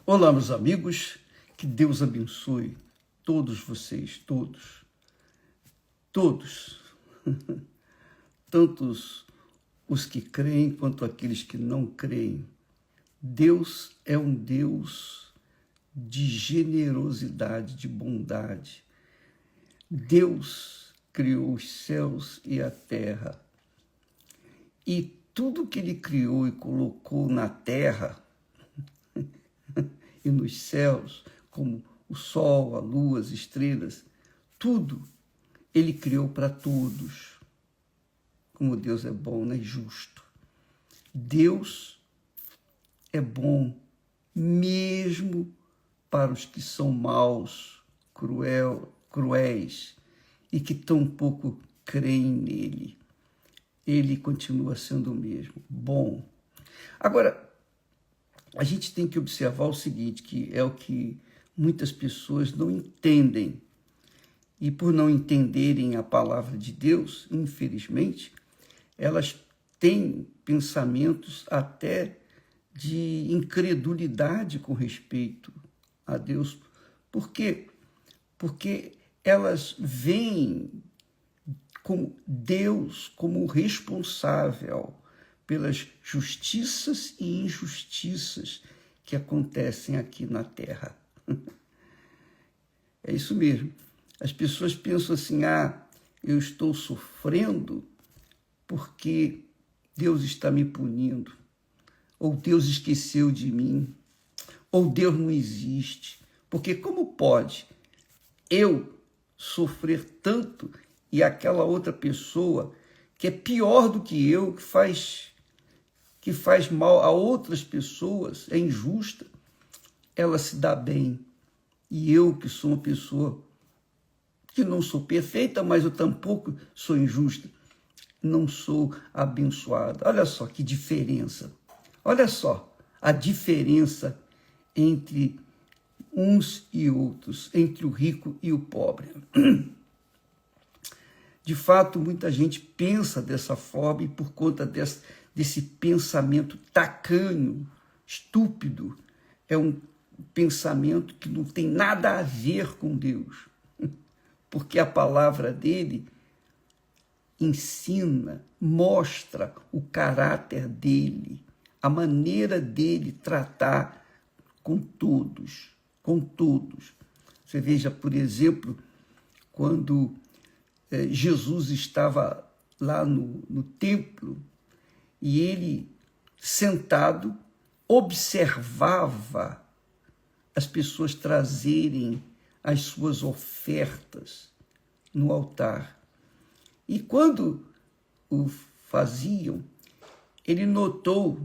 Olá, meus amigos, que Deus abençoe todos vocês, todos, tantos os que creem quanto aqueles que não creem. Deus é um Deus de generosidade, de bondade. Deus criou os céus e a terra. E tudo que Ele criou e colocou na terra e nos céus, como o sol, a lua, as estrelas, tudo Ele criou para todos. Como Deus é bom, né? Justo. Deus é bom mesmo para os que são maus, cruéis e que tão pouco creem nele. Ele continua sendo o mesmo, bom. Agora, a gente tem que observar o seguinte, que é o que muitas pessoas não entendem. E por não entenderem a palavra de Deus, infelizmente, elas têm pensamentos até de incredulidade com respeito a Deus. Por quê? Porque elas veem como Deus como responsável pelas justiças e injustiças que acontecem aqui na Terra. É isso mesmo. As pessoas pensam assim, eu estou sofrendo porque Deus está me punindo, ou Deus esqueceu de mim, ou Deus não existe. Porque como pode eu sofrer tanto e aquela outra pessoa que é pior do que eu, que faz mal a outras pessoas, é injusta, ela se dá bem. E eu, que sou uma pessoa que não sou perfeita, mas eu tampouco sou injusta, não sou abençoada. Olha só que diferença. Olha só a diferença entre uns e outros, entre o rico e o pobre. De fato, muita gente pensa dessa forma e por conta desse pensamento tacanho, estúpido, é um pensamento que não tem nada a ver com Deus, porque a palavra dele ensina, mostra o caráter dele, a maneira dele tratar com todos, com todos. Você veja, por exemplo, quando Jesus estava lá no templo e ele, sentado, observava as pessoas trazerem as suas ofertas no altar. E quando o faziam, ele notou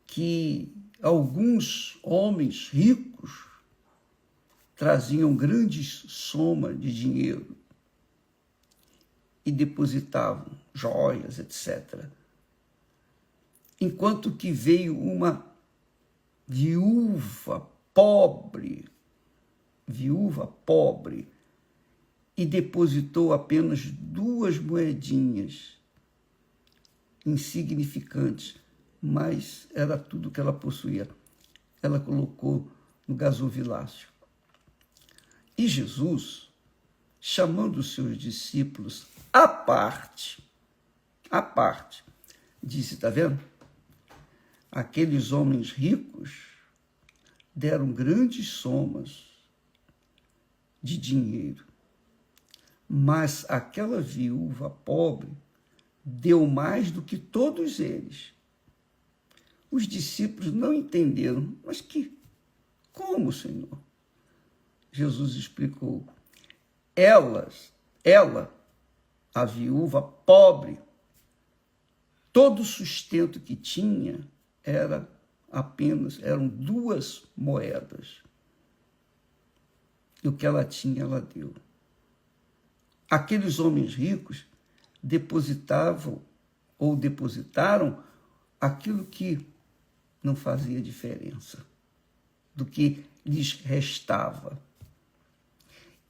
que alguns homens ricos traziam grandes somas de dinheiro e depositavam joias, etc. Enquanto que veio uma viúva pobre, e depositou apenas 2 moedinhas insignificantes, mas era tudo que ela possuía. Ela colocou no gasofilácio. E Jesus, chamando os seus discípulos à parte, disse, está vendo? Aqueles homens ricos deram grandes somas de dinheiro, mas aquela viúva pobre deu mais do que todos eles. Os discípulos não entenderam, mas como, Senhor? Jesus explicou, ela, a viúva pobre, todo o sustento que tinha eram 2 moedas. E o que ela tinha, ela deu. Aqueles homens ricos depositaram aquilo que não fazia diferença, do que lhes restava.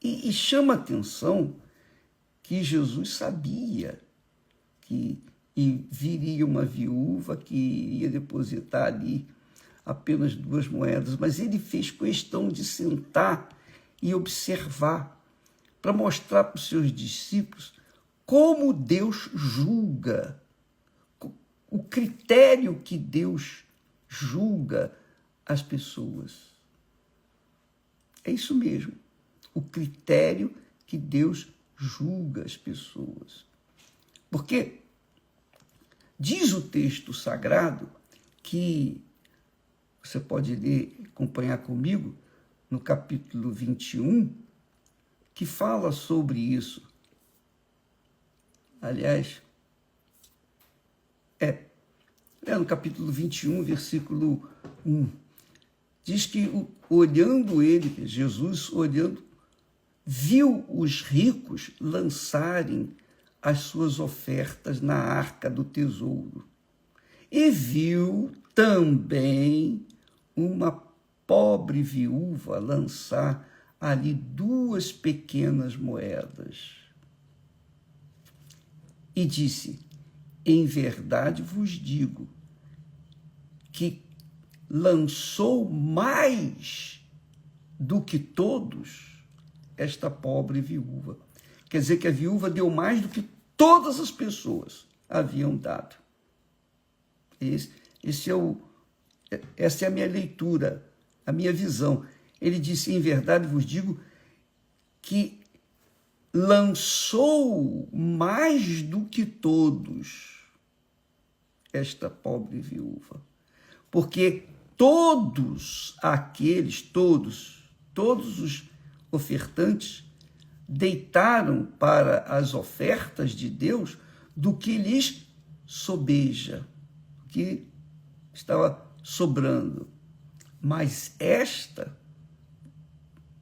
E chama atenção que Jesus sabia que viria uma viúva que ia depositar ali apenas 2 moedas, mas ele fez questão de sentar e observar, para mostrar para os seus discípulos como Deus julga, o critério que Deus julga as pessoas. É isso mesmo, o critério que Deus julga as pessoas. Porque diz o texto sagrado que, você pode ler, acompanhar comigo, no capítulo 21, que fala sobre isso. Aliás, no capítulo 21, versículo 1, diz que olhando ele, Jesus olhando, viu os ricos lançarem as suas ofertas na arca do tesouro e viu também uma pobre viúva lançar ali 2 pequenas moedas. E disse: em verdade vos digo que lançou mais do que todos esta pobre viúva. Quer dizer que a viúva deu mais do que todas as pessoas haviam dado. Essa é a minha leitura, a minha visão. Ele disse: em verdade vos digo que lançou mais do que todos esta pobre viúva. Porque todos os ofertantes deitaram para as ofertas de Deus do que lhes sobeja, que estava sobrando. Mas esta,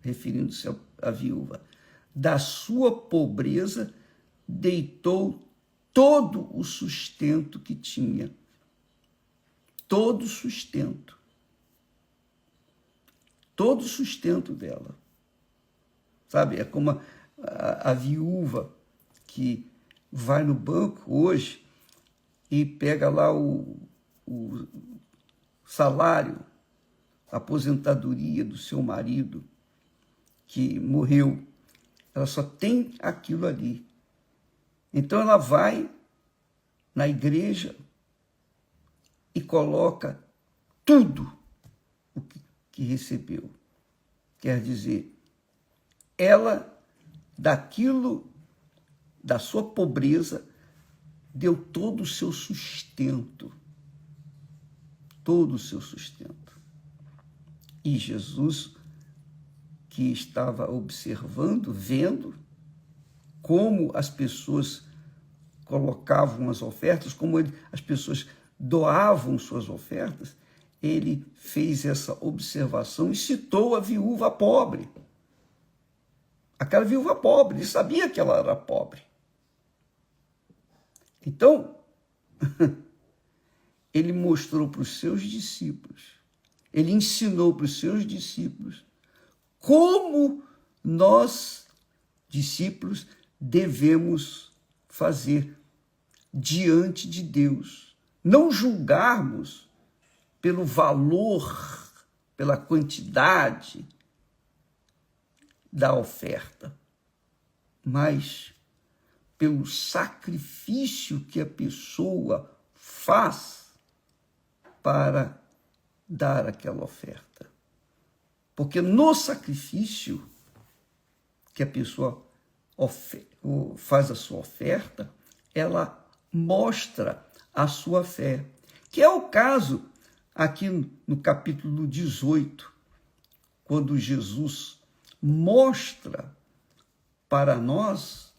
referindo-se à viúva, da sua pobreza deitou todo o sustento que tinha. Todo o sustento. Todo o sustento dela. Sabe, é como a viúva que vai no banco hoje e pega lá o salário, a aposentadoria do seu marido que morreu. Ela só tem aquilo ali. Então ela vai na igreja e coloca tudo o que recebeu. Quer dizer, ela, daquilo, da sua pobreza, deu todo o seu sustento. Todo o seu sustento. E Jesus, que estava observando, vendo como as pessoas colocavam as ofertas, como as pessoas doavam suas ofertas, ele fez essa observação e citou a viúva pobre. Aquela viúva pobre, ele sabia que ela era pobre. Então, ele mostrou para os seus discípulos, ele ensinou para os seus discípulos como nós, discípulos, devemos fazer diante de Deus. Não julgarmos pelo valor, pela quantidade da oferta, mas pelo sacrifício que a pessoa faz para dar aquela oferta. Porque no sacrifício que a pessoa faz a sua oferta, ela mostra a sua fé, que é o caso aqui no capítulo 18, quando Jesus mostra para nós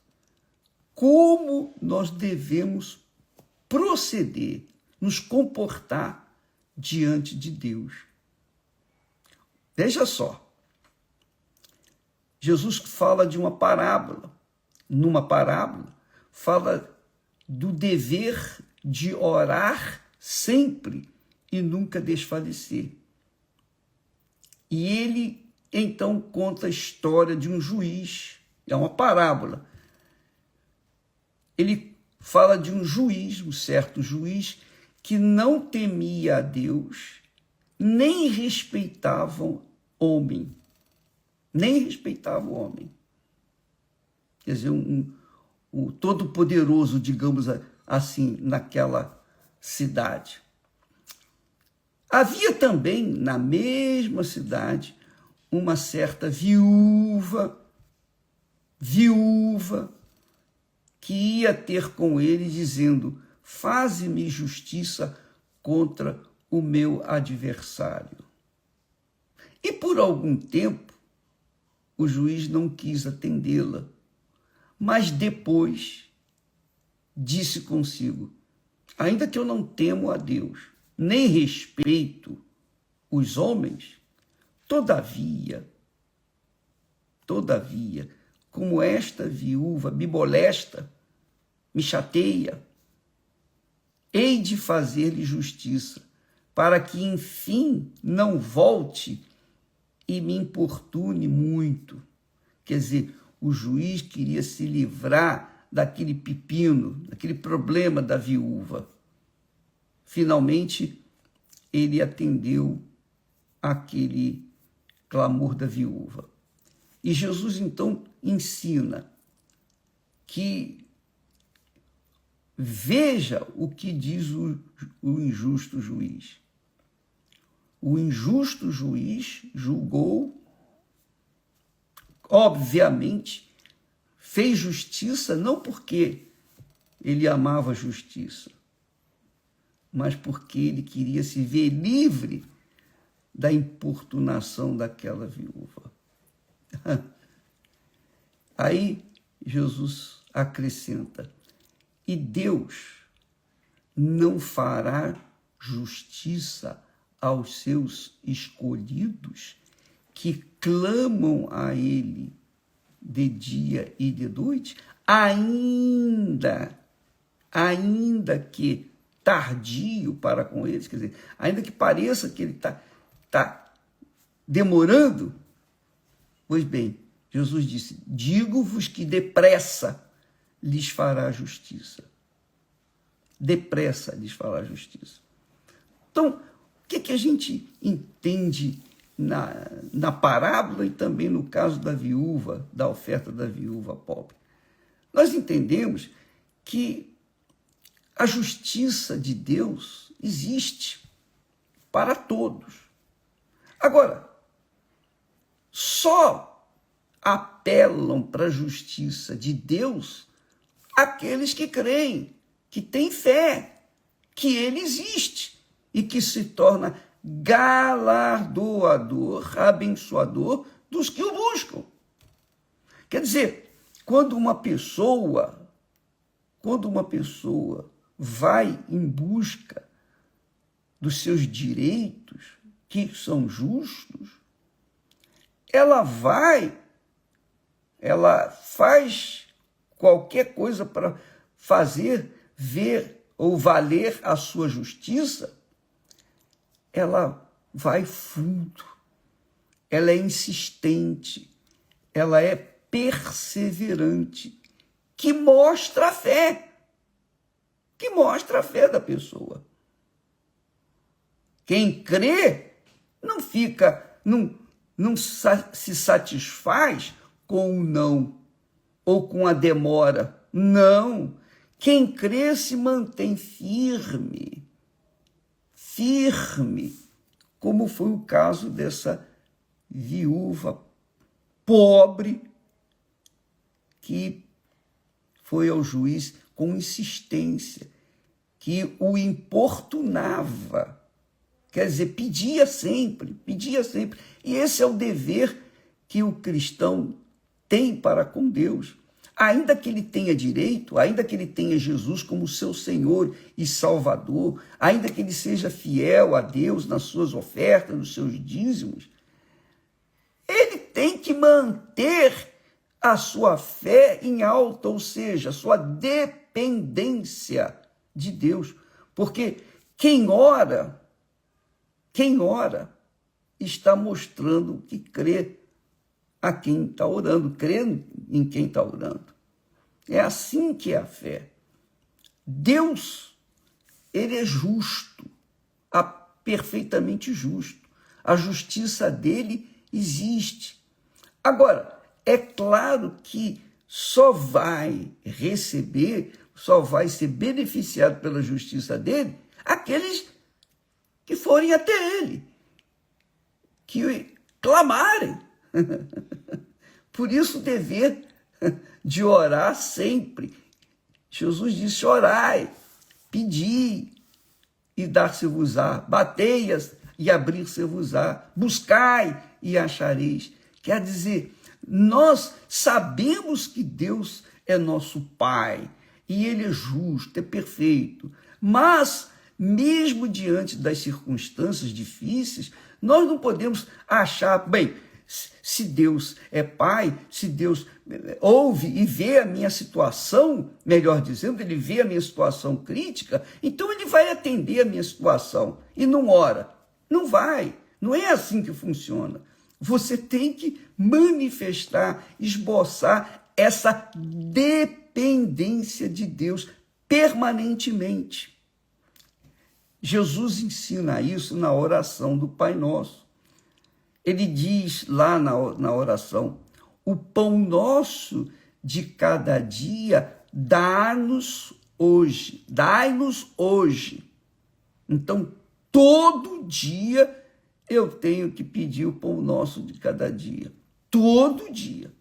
como nós devemos proceder, nos comportar diante de Deus. Veja só, Jesus fala de uma parábola. Numa parábola, fala do dever de orar sempre e nunca desfalecer. E ele, então, conta a história de um juiz. É uma parábola. Ele fala de um juiz, um certo juiz, que não temia a Deus nem respeitavam homem. Nem respeitavam o homem. Quer dizer, o todo-poderoso, digamos assim, naquela cidade. Havia também, na mesma cidade, uma certa viúva, que ia ter com ele, dizendo: faze-me justiça contra o meu adversário. E por algum tempo, o juiz não quis atendê-la, mas depois disse consigo: ainda que eu não temo a Deus, nem respeito os homens, todavia, como esta viúva me molesta, me chateia, hei de fazer-lhe justiça, para que, enfim, não volte e me importune muito. Quer dizer, o juiz queria se livrar daquele pepino, daquele problema da viúva. Finalmente, ele atendeu aquele clamor da viúva. E Jesus, então, ensina que veja o que diz o injusto juiz. O injusto juiz julgou, obviamente, fez justiça não porque ele amava a justiça, mas porque ele queria se ver livre da importunação daquela viúva. Aí Jesus acrescenta: e Deus não fará justiça aos seus escolhidos que clamam a Ele de dia e de noite, ainda que tardio para com eles, quer dizer, ainda que pareça que ele está demorando. Pois bem, Jesus disse: digo-vos que depressa lhes fará justiça. Depressa lhes fará justiça. Então, o que a gente entende na parábola e também no caso da viúva, da oferta da viúva pobre? Nós entendemos que a justiça de Deus existe para todos. Agora, só apelam para a justiça de Deus aqueles que creem, que têm fé, que Ele existe e que se torna galardoador, abençoador dos que o buscam. Quer dizer, quando uma pessoa vai em busca dos seus direitos, que são justos, ela faz qualquer coisa para fazer, ver ou valer a sua justiça, ela vai fundo, ela é insistente, ela é perseverante, que mostra a fé da pessoa. Quem crê não se satisfaz com o não ou com a demora. Não. Quem crê se mantém firme, como foi o caso dessa viúva pobre que foi ao juiz com insistência, que o importunava. Quer dizer, pedia sempre. E esse é o dever que o cristão tem para com Deus. Ainda que ele tenha direito, ainda que ele tenha Jesus como seu Senhor e Salvador, ainda que ele seja fiel a Deus nas suas ofertas, nos seus dízimos, ele tem que manter a sua fé em alta, ou seja, a sua dependência de Deus. Porque quem ora está mostrando que crê a quem está orando, crê em quem está orando. É assim que é a fé. Deus, ele é justo, perfeitamente justo. A justiça dele existe. Agora, é claro que só vai receber, só vai ser beneficiado pela justiça dele aqueles que forem até ele, que clamarem. Por isso o dever de orar sempre. Jesus disse: orai, pedi e dar-se-vos-á, batei e abrir-se-vos-á, buscai e achareis. Quer dizer, nós sabemos que Deus é nosso Pai, e Ele é justo, é perfeito, mas, mesmo diante das circunstâncias difíceis, nós não podemos achar, bem, se Deus é Pai, se Deus ouve e vê a minha situação, melhor dizendo, Ele vê a minha situação crítica, então Ele vai atender a minha situação e não ora. Não vai, não é assim que funciona. Você tem que manifestar, esboçar essa dependência de Deus permanentemente. Jesus ensina isso na oração do Pai Nosso. Ele diz lá na oração: o pão nosso de cada dia dá-nos hoje, dai-nos hoje. Então, todo dia eu tenho que pedir o pão nosso de cada dia. Todo dia.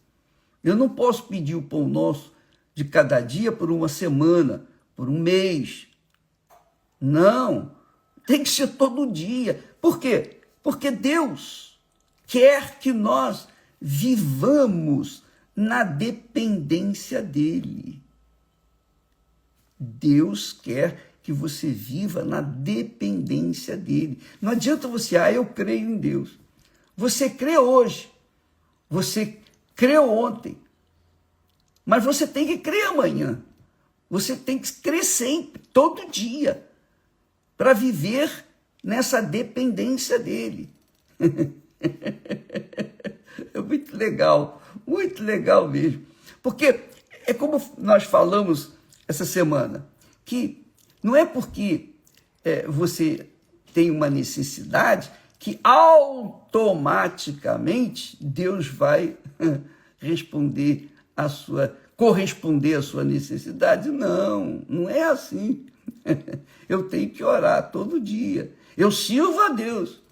Eu não posso pedir o pão nosso de cada dia por uma semana, por um mês. Não. Tem que ser todo dia. Por quê? Porque Deus quer que nós vivamos na dependência dele. Deus quer que você viva na dependência dele. Não adianta você, eu creio em Deus. Você crê hoje, você creu ontem, mas você tem que crer amanhã. Você tem que crer sempre, todo dia, para viver nessa dependência dele. É muito legal mesmo. Porque é como nós falamos essa semana, que não é porque você tem uma necessidade que automaticamente Deus vai corresponder à sua necessidade. Não, não é assim. Eu tenho que orar todo dia. Eu sirvo a Deus.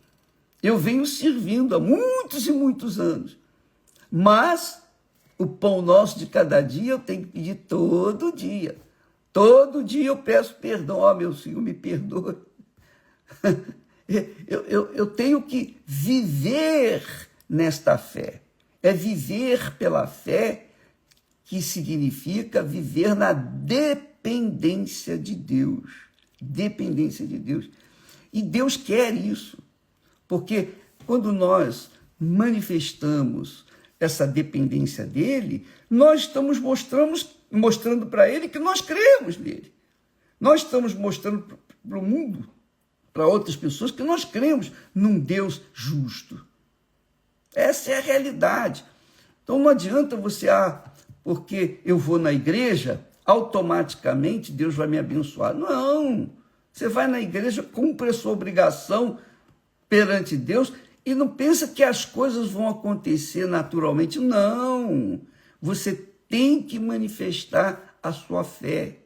Eu venho servindo há muitos e muitos anos. Mas o pão nosso de cada dia eu tenho que pedir todo dia. Todo dia eu peço perdão. Meu Senhor, me perdoa. Eu tenho que viver nesta fé. É viver pela fé, que significa viver na dependência de Deus. Dependência de Deus. E Deus quer isso. Porque quando nós manifestamos essa dependência dele, nós estamos mostrando para ele que nós cremos nele. Nós estamos mostrando para o mundo, para outras pessoas, que nós cremos num Deus justo. Essa é a realidade. Então não adianta você, porque eu vou na igreja, automaticamente Deus vai me abençoar. Não, você vai na igreja, cumpre a sua obrigação perante Deus e não pensa que as coisas vão acontecer naturalmente. Não, você tem que manifestar a sua fé.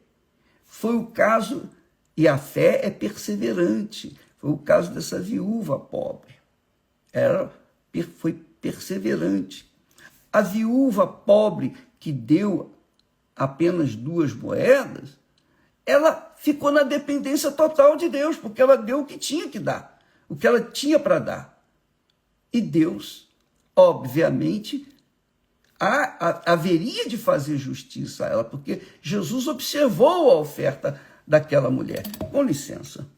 Foi o caso, e a fé é perseverante, foi o caso dessa viúva pobre. Ela foi perseverante. A viúva pobre que deu apenas 2 moedas, ela ficou na dependência total de Deus, porque ela deu o que tinha que dar, o que ela tinha para dar. E Deus, obviamente, haveria de fazer justiça a ela, porque Jesus observou a oferta daquela mulher. Com licença.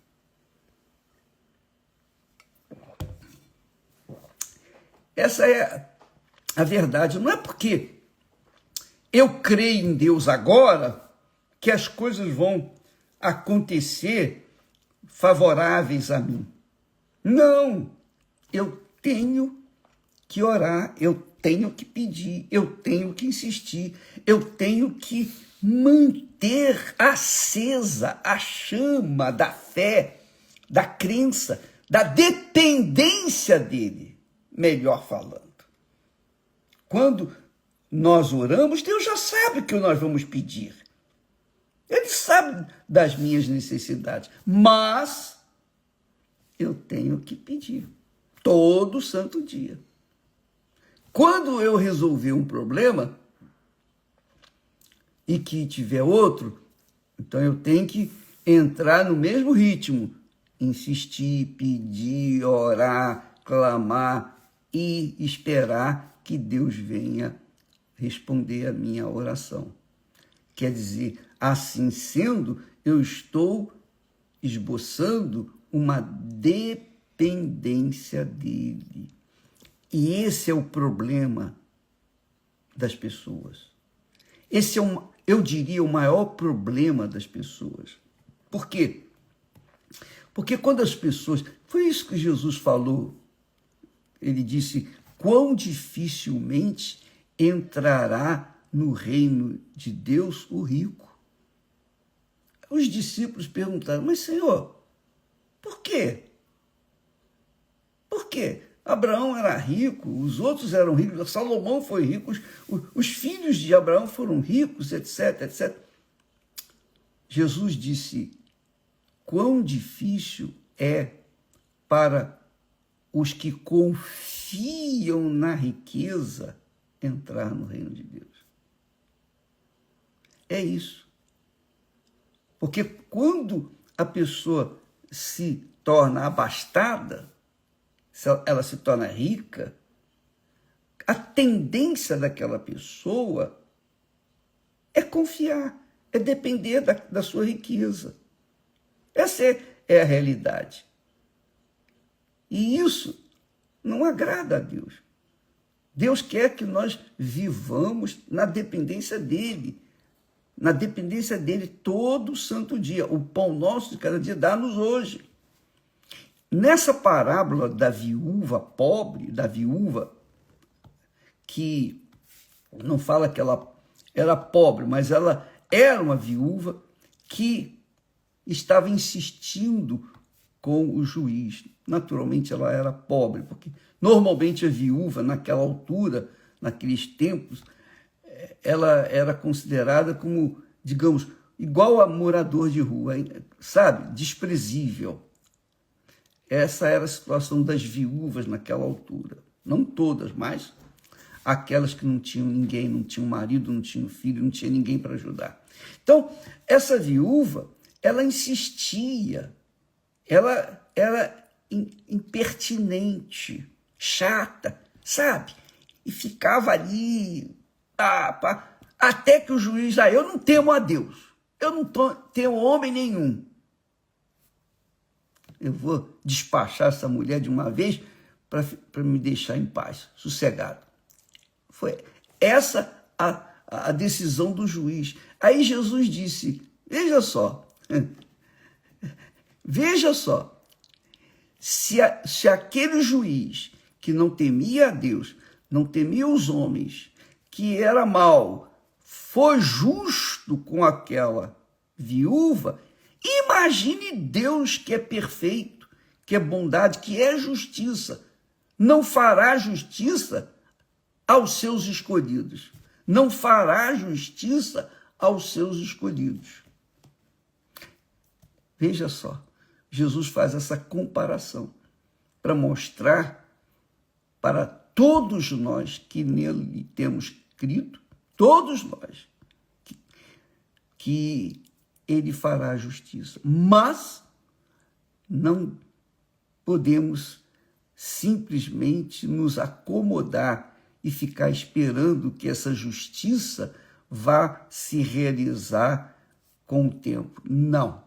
Essa é a verdade. Não é porque eu creio em Deus agora que as coisas vão acontecer favoráveis a mim. Não, eu tenho que orar, eu tenho que pedir, eu tenho que insistir, eu tenho que manter acesa a chama da fé, da crença, da dependência dele, melhor falando. Quando nós oramos, Deus já sabe o que nós vamos pedir. Ele sabe das minhas necessidades, mas eu tenho que pedir todo santo dia. Quando eu resolver um problema e que tiver outro, então eu tenho que entrar no mesmo ritmo, insistir, pedir, orar, clamar e esperar que Deus venha responder a minha oração. Quer dizer, assim sendo, eu estou esboçando uma dependência dele. E esse é o problema das pessoas. Esse é, eu diria, o maior problema das pessoas. Por quê? Porque quando as pessoas... Foi isso que Jesus falou. Ele disse, quão dificilmente entrará no reino de Deus o rico. Os discípulos perguntaram, mas Senhor, por quê? Por quê? Abraão era rico, os outros eram ricos, Salomão foi rico, os filhos de Abraão foram ricos, etc, etc. Jesus disse, quão difícil é para os que confiam na riqueza entrar no reino de Deus. É isso. Porque quando a pessoa se torna abastada, ela se torna rica, a tendência daquela pessoa é confiar, é depender da sua riqueza. Essa é a realidade. E isso não agrada a Deus. Deus quer que nós vivamos na dependência dele. Na dependência dele todo santo dia. O pão nosso de cada dia dá-nos hoje. Nessa parábola da viúva pobre, da viúva que não fala que ela era pobre, mas ela era uma viúva que estava insistindo com o juiz. Naturalmente ela era pobre, porque normalmente a viúva naquela altura, naqueles tempos, ela era considerada como, digamos, igual a morador de rua, sabe? Desprezível. Essa era a situação das viúvas naquela altura. Não todas, mas aquelas que não tinham ninguém, não tinham marido, não tinham filho, não tinha ninguém para ajudar. Então, essa viúva, ela insistia, ela era impertinente, chata, sabe? E ficava ali, até que o juiz, eu não temo a Deus, eu não temo homem nenhum. Eu vou despachar essa mulher de uma vez para me deixar em paz, sossegado. Foi essa a decisão do juiz. Aí Jesus disse, veja só, se aquele juiz que não temia a Deus, não temia os homens, que era mau, foi justo com aquela viúva, imagine Deus que é perfeito, que é bondade, que é justiça. Não fará justiça aos seus escolhidos. Não fará justiça aos seus escolhidos. Veja só, Jesus faz essa comparação para mostrar para todos nós que nele temos crido, todos nós, que ele fará justiça. Mas não podemos simplesmente nos acomodar e ficar esperando que essa justiça vá se realizar com o tempo. Não.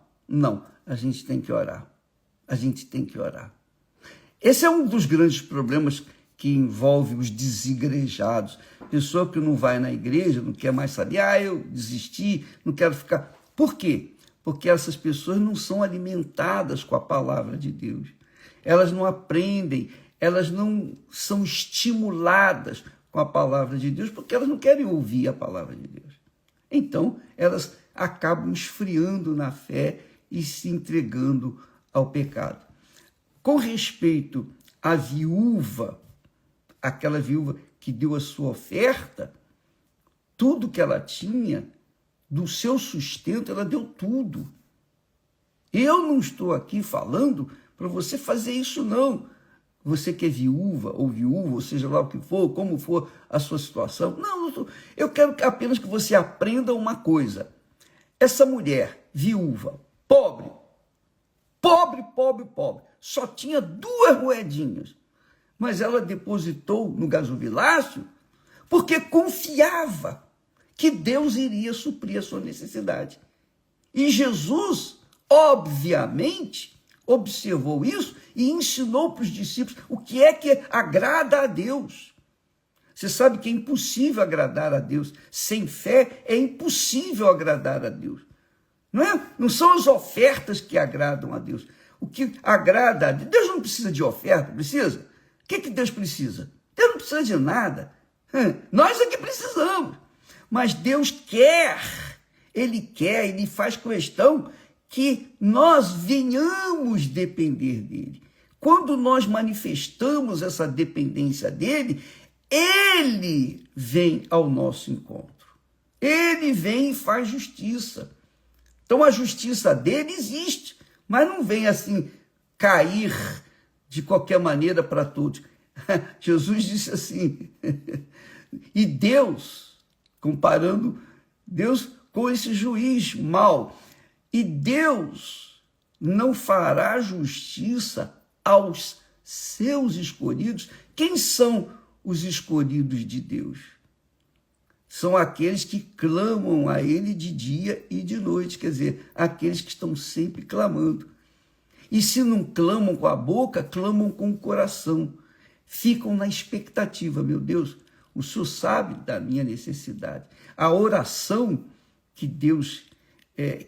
A gente tem que orar. Esse é um dos grandes problemas que envolve os desigrejados. Pessoa que não vai na igreja, não quer mais saber, eu desisti, não quero ficar. Por quê? Porque essas pessoas não são alimentadas com a palavra de Deus. Elas não aprendem, elas não são estimuladas com a palavra de Deus, porque elas não querem ouvir a palavra de Deus. Então, elas acabam esfriando na fé e se entregando ao pecado. Com respeito à viúva, aquela viúva que deu a sua oferta, tudo que ela tinha, do seu sustento, ela deu tudo. Eu não estou aqui falando para você fazer isso, não. Você que é viúva, ou seja lá o que for, como for a sua situação. Não, eu quero apenas que você aprenda uma coisa. Essa mulher, viúva, pobre, só tinha 2 moedinhas, mas ela depositou no gasofilácio porque confiava que Deus iria suprir a sua necessidade. E Jesus, obviamente, observou isso e ensinou para os discípulos o que agrada a Deus. Você sabe que é impossível agradar a Deus. Sem fé é impossível agradar a Deus. Não são as ofertas que agradam a Deus. O que agrada a Deus, Deus não precisa de oferta, precisa? O que Deus precisa? Deus não precisa de nada. Nós é que precisamos. Mas Deus quer, Ele faz questão que nós venhamos depender dEle. Quando nós manifestamos essa dependência dEle, Ele vem ao nosso encontro. Ele vem e faz justiça. Então a justiça dele existe, mas não vem assim cair de qualquer maneira para todos. Jesus disse assim, e Deus, comparando Deus com esse juiz mau, e Deus não fará justiça aos seus escolhidos. Quem são os escolhidos de Deus? São aqueles que clamam a Ele de dia e de noite, quer dizer, aqueles que estão sempre clamando. E se não clamam com a boca, clamam com o coração. Ficam na expectativa, meu Deus, o Senhor sabe da minha necessidade. A oração que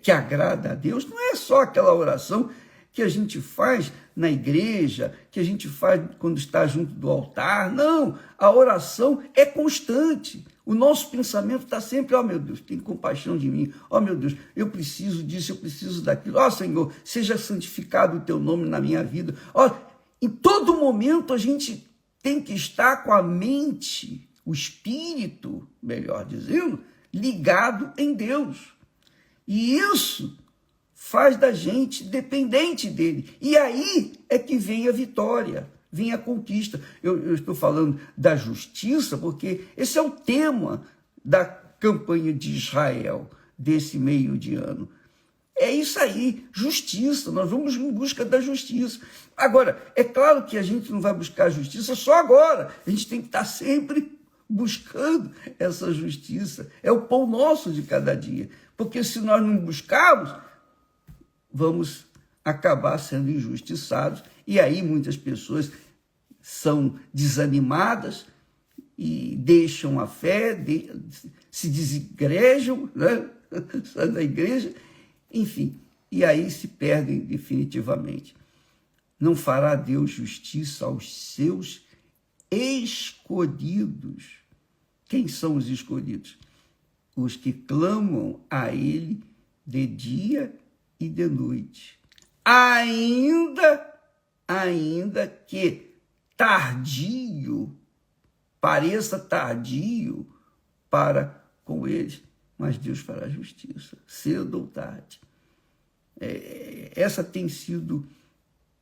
que agrada a Deus, não é só aquela oração que a gente faz na igreja, que a gente faz quando está junto do altar. Não, a oração é constante. O nosso pensamento está sempre, ó meu Deus, tem compaixão de mim. Ó meu Deus, eu preciso disso, eu preciso daquilo. Ó Senhor, seja santificado o teu nome na minha vida. Ó, em todo momento a gente tem que estar com a mente, o espírito, melhor dizendo, ligado em Deus. E isso faz da gente dependente dele. E aí é que vem a vitória, vem a conquista. Eu estou falando da justiça, porque esse é o tema da campanha de Israel, desse meio de ano. É isso aí, justiça, nós vamos em busca da justiça. Agora, é claro que a gente não vai buscar a justiça só agora, a gente tem que estar sempre buscando essa justiça. É o pão nosso de cada dia, porque se nós não buscarmos, vamos acabar sendo injustiçados, e aí muitas pessoas são desanimadas e deixam a fé, se desigrejam, né? Saem da igreja, enfim, e aí se perdem definitivamente. Não fará Deus justiça aos seus escolhidos. Quem são os escolhidos? Os que clamam a Ele de dia e de noite, ainda que pareça tardio para com eles, mas Deus fará justiça, cedo ou tarde. Essa tem sido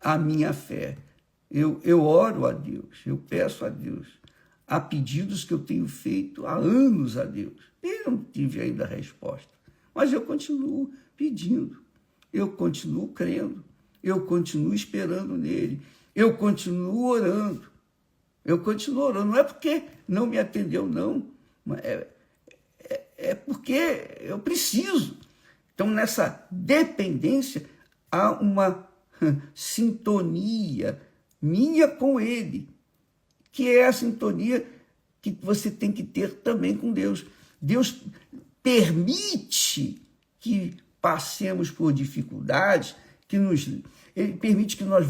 a minha fé. Eu oro a Deus, eu peço a Deus. Há pedidos que eu tenho feito há anos a Deus. Eu não tive ainda a resposta, mas eu continuo pedindo, eu continuo crendo, eu continuo esperando nele, eu continuo orando. Não é porque não me atendeu, não, é porque eu preciso. Então, nessa dependência, há uma sintonia minha com ele, que é a sintonia que você tem que ter também com Deus. Deus permite que passemos por dificuldades, Ele permite que nós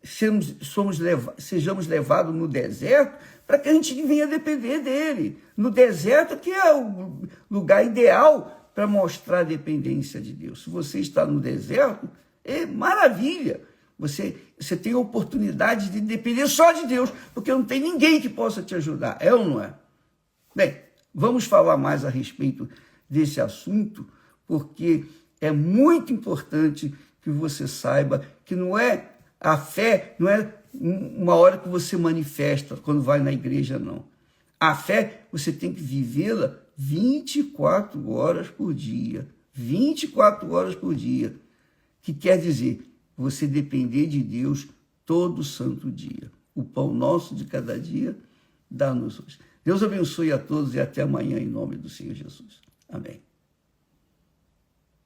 sejamos levados no deserto para que a gente venha depender dele. No deserto, que é o lugar ideal para mostrar a dependência de Deus. Se você está no deserto, é maravilha. Você tem a oportunidade de depender só de Deus, porque não tem ninguém que possa te ajudar. É ou não é? Bem, vamos falar mais a respeito desse assunto, porque é muito importante que você saiba que não é a fé, não é uma hora que você manifesta quando vai na igreja, não. A fé, você tem que vivê-la 24 horas por dia. 24 horas por dia. Que quer dizer, você depender de Deus todo santo dia. O pão nosso de cada dia, dá-nos hoje. Deus abençoe a todos e até amanhã, em nome do Senhor Jesus. Amém.